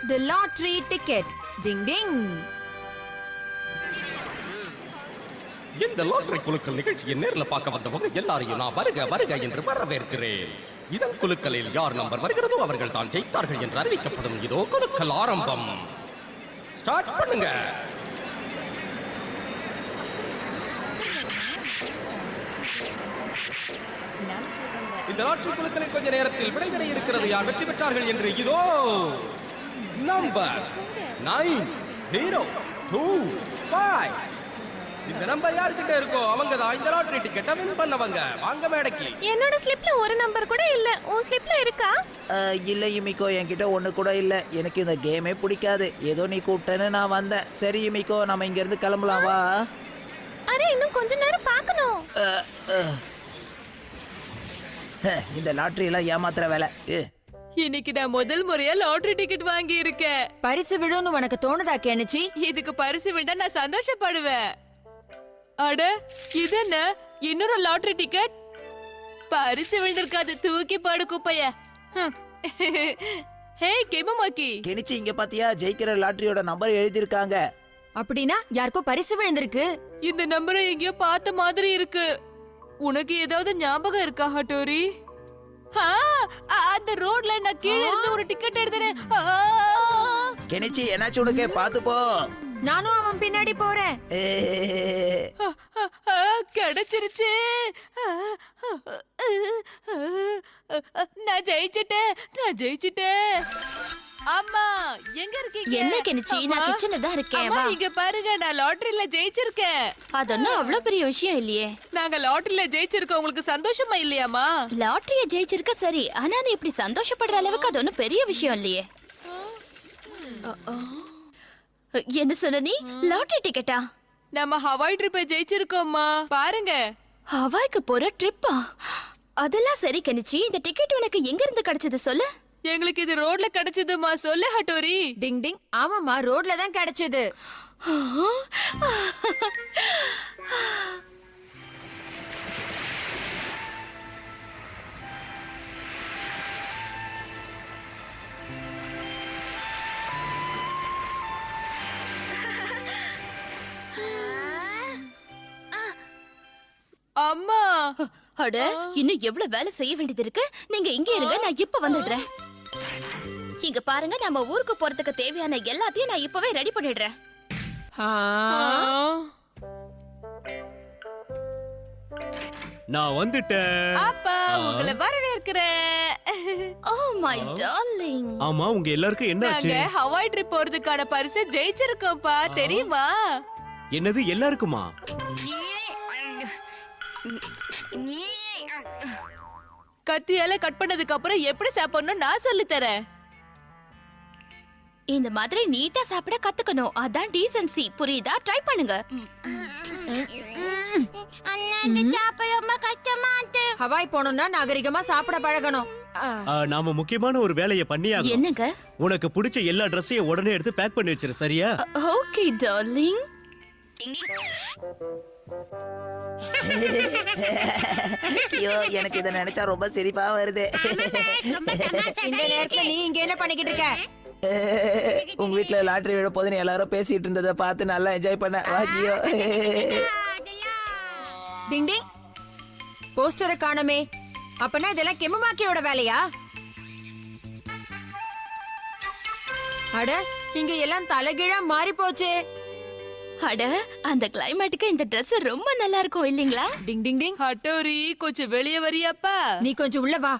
The lottery ticket. Ding ding. இந்த lottery குலுக்கல் நிகழ்ச்சியை நேரில் பார்க்க வந்தவங்க எல்லாரையும் நான் வருக வருக என்று வரவேற்கிறேன். இதன் குலுக்கலில் யார் நம்பர் வருகிறதோ அவர்கள் தான் ஜெயித்தார்கள் என்று அறிவிக்கப்படும். இதோ குலுக்கல் ஆரம்பம். ஸ்டார்ட் பண்ணுங்க. இந்த லாட்டரி குலுக்கலில் கொஞ்ச நேரத்தில் விடைதெரிய இருக்கிறது. யார் வெற்றி பெற்றார்கள் என்று இதோ நம்பர் 90225. இந்த நம்பர் யார்கிட்ட இருக்கோ அவங்க தான் இந்த லாட்டரி டிக்கெட்டை வின் பண்ணவங்க. வாங்க மேடைக்கு. என்னோட ஸ்லிப்ல ஒரு நம்பர் கூட இல்ல. உன் ஸ்லிப்ல இருக்கா? இல்ல யுமிகோ, என்கிட்ட ஒண்ணு கூட இல்ல. எனக்கு இந்த கேமே பிடிக்காது. ஏதோ நீ கூப்பிட்டேன்னு நான் வந்தேன். சரி யுமிகோ, நம்ம இங்க இருந்து கிளம்பலாம் வா. அரே இன்னும் கொஞ்ச நேரம் பார்க்கணும். இந்த லாட்டரி எல்லாம் ஏமாத்துற வேலை. இன்னைக்கு நான் முதல் முறையா லாட்டரி டிக்கெட் வாங்கி இருக்கேன். பரிசு விழுன்னு உனக்கு தோணுதா கெனிச்சி? இதுக்கு பரிசு விழுந்தா நான் சந்தோஷப்படுவேன். அட இது என்ன, இன்னொரு லாட்டரி டிக்கெட்? பரிசு விழுந்திருக்காது, தூக்கி பாடு குப்பைய. ஹே கெமமாக்கி, கெனிச்சி இங்க பாத்தியா, ஜெயிக்கிற லாட்டரியோட நம்பர் எழுதிருக்காங்க. அப்படின்னா யாருக்கோ பரிசு விழுந்திருக்கு. இந்த நம்பரை எங்கேயோ பார்த்த மாதிரி இருக்கு. உனக்கு ஏதாவது ஞாபகம் இருக்கா ஹட்டோரி? அந்த ரோட்ல நான் கீழே இருந்து ஒரு டிக்கெட் எடுத்தேன். கெனிச்சி என்னாச்சு உனக்கு? பாத்து போ. நானும் அவன் பின்னாடி போறேன். கிடைச்சிருச்சு. நான் ஜெயிச்சிட்டேன். அம்மா எங்க இருக்கீங்க? என்ன கெனிச்சி, நான் கிச்சன்ல தான் இருக்கேன். அம்மா இங்க பாருங்க, நான் லாட்டரியில ஜெயிச்சிருக்கேன். அதொன்னும் அவ்வளவு பெரிய விஷயம் இல்லையே. நாங்க லாட்டரியில ஜெயிச்சிருக்கோம், உங்களுக்கு சந்தோஷமா இல்லையாமா? லாட்டரிய ஜெயிச்சிருக்க சரி, ஆனா நீ இப்படி சந்தோஷப்படுற அளவுக்கு அது ஒன்னும் பெரிய விஷயம் இல்லையே. என்ன சொன்ன நீ? லாட்டரி டிக்கெட்டா? நம்ம ஹவாய் ட்ரிப்பை ஜெயிச்சிருக்கோம்மா, பாருங்க. ஹவாய்க்கு போற ட்ரிப்பா? அதெல்லாம் சரி கெனிச்சி, இந்த டிக்கெட் உனக்கு எங்க இருந்து கிடைச்சது சொல்லு. எங்களுக்கு இது ரோட்ல கிடைச்சதுமா. சொல்லு ஹட்டோரி. டிங் டிங். ஆமாமா, ரோட்ல தான் கிடைச்சது. அம்மா அட, இன்னும் எவ்வளவு வேலை செய்ய வேண்டியது இருக்கு. நீங்க இங்க இருங்க, நான் இப்ப வந்துடுறேன். இங்க பாருங்க, நம்ம ஊருக்கு போறதுக்கு தேவையான எல்லாத்தையும் நான் இப்பவே ரெடி பண்ணிடுறேன். நான் வந்துட்டேன். அப்பா உங்களை வரவேற்கிறேன். Oh my darling. ஆமா, உங்க எல்லாருக்கும் என்ன ஆச்சு? நாங்க ஹவாய் ட்ரிப் போறதுக்கான பரிசை ஜெயிச்சிருக்கோம்ப்பா, தெரியுமா? என்னது எல்லாருக்குமா? கத்தியால கட் பண்ணதுக்கு அப்புறம் எப்படி சாப்பிடணும் நான் சொல்லி தரேன். இந்த மாதிரி நீட்டா சாப்பிட கத்துக்கணும். அதான் டீசன்சி, புரியுதா? ட்ரை பண்ணுங்க. ஹவாய் போனோம்னா நாகரிகமா சாப்பிட பழகணும். நாம முக்கியமான ஒரு வேலையை பண்ணியாகணும். என்னங்க? உனக்கு பிடிச்ச எல்லா ட்ரெஸ்ஸையும் உடனே எடுத்து பேக் பண்ணி வச்சிரு, சரியா? Okay darling. ஐயோ, எனக்கு இதை நினைச்சா ரொம்ப சிரிப்பா வருது. இந்த நேரத்துல நீ இங்க என்ன பண்ணிக்கிட்டு இருக்க? உங்க வீட்டுல லாட்டரி விட போதுன்னு எல்லாரும் பேசிட்டு இருந்ததை பார்த்து நல்லா என்ஜாய் பண்ண. வாக்கியோ. டிங் டிங். போஸ்டரை காணமே. அப்பனா இதெல்லாம் கெமமாக்கியோட வேலையா? அட, இங்க எல்லாம் தலைகீழா மாறி போச்சே. அட, அந்த கிளைமேட்டுக்கு இந்த Dress ரொம்ப நல்லா இருக்கும் இல்லீங்களா? டிங் டிங் டிங். ஹட்டோரி கொஞ்சம் வெளியே வரியாப்பா? நீ கொஞ்சம் உள்ள வா.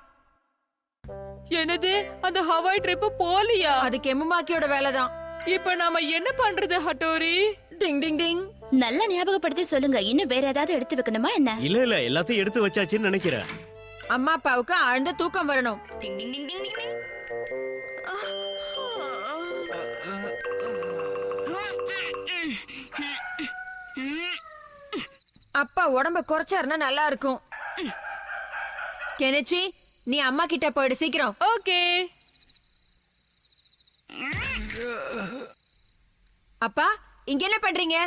என்னது, அந்த ஹவாய் ட்ரிப் போலியா? அது கெமமாக்கியோட வேலைதான். இப்ப நாம என்ன பண்றது ஹட்டோரி? டிங் டிங் டிங். நல்லா ஞாபகப்படுத்தி சொல்லுங்க. இன்னும் வேற ஏதாவது எடுத்து வைக்கணுமா என்ன? இல்ல எல்லாத்தையும் எடுத்து வச்சாச்சுன்னு நினைக்கிறேன். அம்மா அப்பாவுக்கு ஆழ்ந்த தூக்கம் வரணும். அப்பா உடம்ப குறைச்சாருன்னா நல்லா இருக்கும். கெனிச்சி, நீ அம்மா கிட்ட போயிடு சீக்கிரம். ஓகே. அப்பா, இங்க என்ன பண்றீங்க?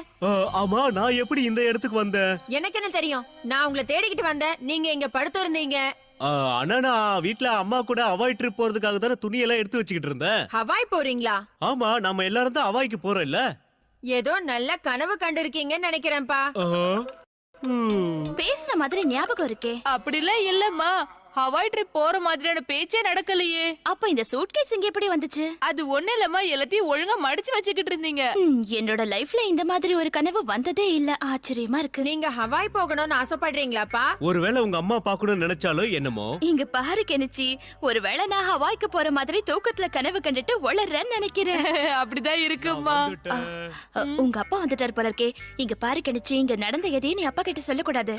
ஆமா, நான் எப்படி இந்த இடத்துக்கு வந்தேன்? எனக்கு என்ன தெரியும்? நான் உங்களை தேடிக்கிட்டு வந்தேன். நீங்க இங்க படுத்து இருந்தீங்க. அண்ணா நான் வீட்ல அம்மா கூட ஹவாய் ட்ரிப் போறதுக்காக தானே துணியெல்லாம் எடுத்து வச்சுக்கிட்டு இருந்தேன். ஹவாய் போறீங்களா? ஆமா, நம்ம எல்லாரும் தான் ஹவாய்க்கு போறோம் இல்ல. ஏதோ நல்ல கனவு கண்டிருக்கீங்கன்னு நினைக்கிறேன்ப்பா. பேசுற மாதிரி ஞாபகம் இருக்கே. அப்படிலாம் இல்லம்மா, ஹவாய் ட்ரிப் போற மாதிரியான பேச்சே நடக்கலையே. அப்ப இந்த சூட்கேஸ் இங்க எப்படி வந்துச்சு? அது ஒண்ணு இல்லம்மா, எல்லாத்தையும் ஒழுங்கா மடிச்சு வச்சுக்கிட்டு இருந்தீங்க. என்னோட லைஃப்ல இந்த மாதிரி ஒரு கனவு வந்ததே இல்ல. ஆச்சரியமா இருக்கு. நீங்க ஹவாய் போகணும்னு ஆசைப்படுறீங்களாப்பா? ஒருவேளை உங்க அம்மா பார்க்கணும்னு நினைச்சாலோ என்னமோ. இங்க பாரு கெனிச்சி, ஒருவேளை நான் ஹவாய்க்கு போற மாதிரி தூக்கத்துல கனவு கண்டுட்டு உளறேன்னு நினைக்கிறேன். அப்படிதான் இருக்கும்மா. உங்க அப்பா வந்துட்டாரு போல இருக்கே. இங்க பாரு கெனிச்சி, இங்க நடந்த எதையும் நீ அப்பா கிட்ட சொல்லக்கூடாது.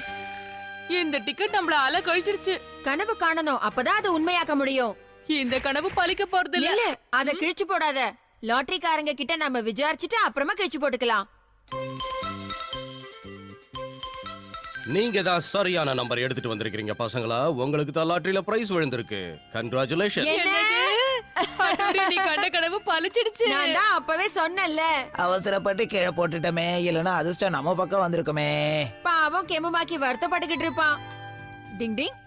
இந்த டிக்கெட் நம்மள அல கழிச்சிருச்சு. கனவு காணணும், அப்பதான் அது உண்மையாக்க முடியும். இந்த கனவு பலிக்க போறது இல்ல. இல்ல, அத கிழிச்சு போடாத. லாட்டரிக்காரங்க கிட்ட நம்ம விசாரிச்சுட்டு அப்புறமா கிழிச்சு போட்டுக்கலாம். நீங்க தான் சரியான நம்பர் எடுத்துட்டு வந்திருக்கீங்க பசங்களா. உங்களுக்கு தான் லாட்டரியில பிரைஸ் விழுந்திருக்கு. கங்க்ராச்சுலேஷன். நீ கண்ட கனவு பலிச்சிடுச்சு. நான் தான் அப்பவே சொன்னேன்ல. அவசரப்பட்டு கீழே போட்டுட்டோமே, இல்லைன்னா அதிர்ஷ்டம் நம்ம பக்கம் வந்திருக்குமே. பாவம் கெமுமாக்கி வருத்தப்பட்டுக்கிட்டு இருப்பான். டிங் டிங்.